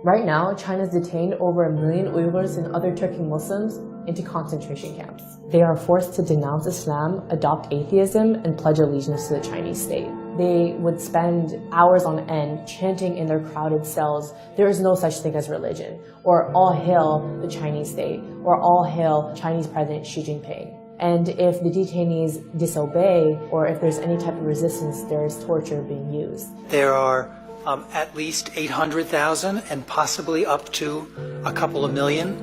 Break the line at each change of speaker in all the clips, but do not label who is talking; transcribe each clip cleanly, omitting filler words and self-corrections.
Right now, China's detained over 1 million Uyghurs and other Turkic Muslims into concentration camps. They are forced to denounce Islam, adopt atheism, and pledge allegiance to the Chinese state. They would spend hours on end chanting in their crowded cells, "There is no such thing as religion," or "All hail the Chinese state," or "All hail Chinese President Xi Jinping." And if the detainees disobey, or if there's any type of resistance, there is torture being used.
There are at least 800,000 and possibly up to a couple of million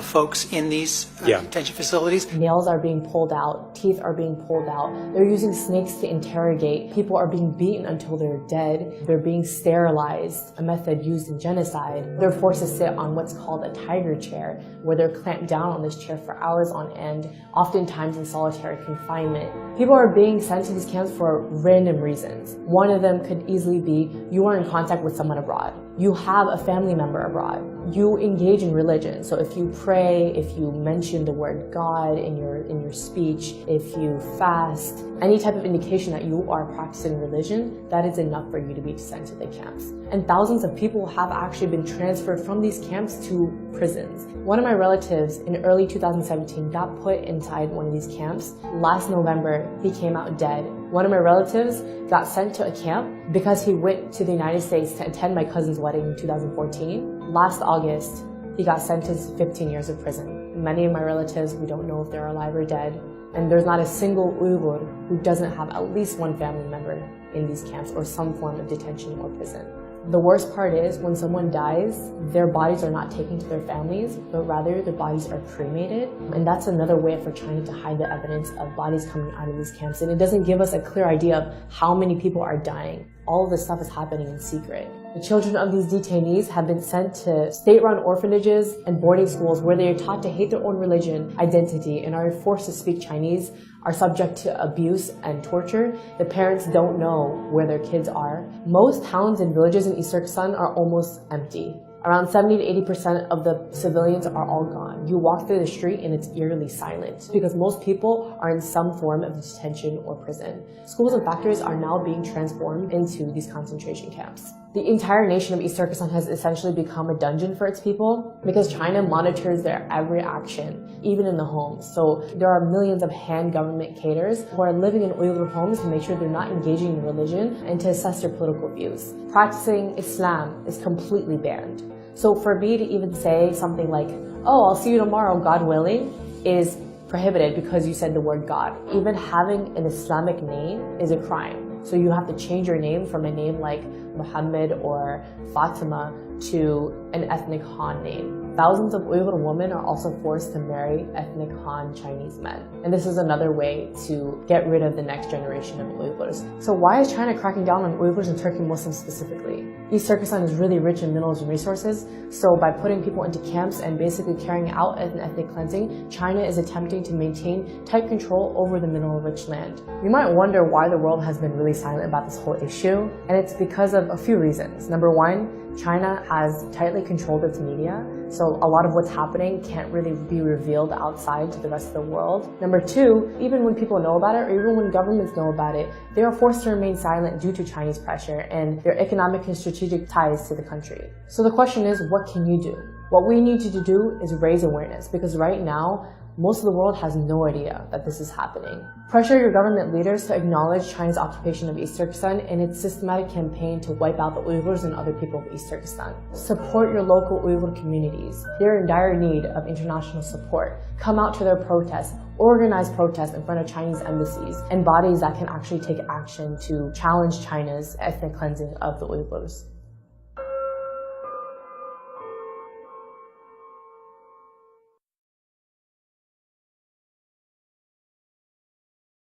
folks in these detention facilities.
Nails are being pulled out, teeth are being pulled out. They're using snakes to interrogate. People are being beaten until they're dead. They're being sterilized, a method used in genocide. They're forced to sit on what's called a tiger chair, where they're clamped down on this chair for hours on end, oftentimes in solitary confinement. People are being sent to these camps for random reasons. One of them could easily be you are in contact with someone abroad. You have a family member abroad. You engage in religion. So if you pray, if you mention the word God in your speech, if you fast, any type of indication that you are practicing religion, that is enough for you to be sent to the camps. And thousands of people have actually been transferred from these camps to prisons. One of my relatives in early 2017 got put inside one of these camps. Last November, he came out dead. One of my relatives got sent to a camp because he went to the United States to attend my cousin's wedding in 2014. Last August, he got sentenced to 15 years of prison. Many of my relatives, we don't know if they're alive or dead. And there's not a single Uyghur who doesn't have at least one family member in these camps or some form of detention or prison. The worst part is when someone dies, their bodies are not taken to their families, but rather their bodies are cremated. And that's another way for China to hide the evidence of bodies coming out of these camps. And it doesn't give us a clear idea of how many people are dying. All of this stuff is happening in secret. The children of these detainees have been sent to state-run orphanages and boarding schools where they are taught to hate their own religion, identity, and are forced to speak Chinese, are subject to abuse and torture. The parents don't know where their kids are. Most towns and villages in East Turkestan are almost empty. Around 70 to 80% of the civilians are all gone. You walk through the street and it's eerily silent because most people are in some form of detention or prison. Schools and factories are now being transformed into these concentration camps. The entire nation of East Turkestan has essentially become a dungeon for its people because China monitors their every action, even in the homes. So there are millions of hand government cadres who are living in Uyghur homes to make sure they're not engaging in religion and to assess their political views. Practicing Islam is completely banned. So for me to even say something like, "Oh, I'll see you tomorrow, God willing," is prohibited because you said the word God. Even having an Islamic name is a crime. So you have to change your name from a name like Muhammad or Fatima to an ethnic Han name. Thousands of Uyghur women are also forced to marry ethnic Han Chinese men. And this is another way to get rid of the next generation of Uyghurs. So why is China cracking down on Uyghurs and Turkic Muslims specifically? East Turkestan is really rich in minerals and resources, so by putting people into camps and basically carrying out an ethnic cleansing, China is attempting to maintain tight control over the mineral-rich land. You might wonder why the world has been really silent about this whole issue, and it's because of a few reasons. Number one, China has tightly controlled its media, so a lot of what's happening can't really be revealed outside to the rest of the world. Number two, even when people know about it, or even when governments know about it, they are forced to remain silent due to Chinese pressure and their economic and strategic ties to the country. So the question is, what can you do? What we need you to do is raise awareness, because right now, most of the world has no idea that this is happening. Pressure your government leaders to acknowledge China's occupation of East Turkestan and its systematic campaign to wipe out the Uyghurs and other people of East Turkestan. Support your local Uyghur communities. They're in dire need of international support. Come out to their protests. Organize protests in front of Chinese embassies and bodies that can actually take action to challenge China's ethnic cleansing of the Uyghurs.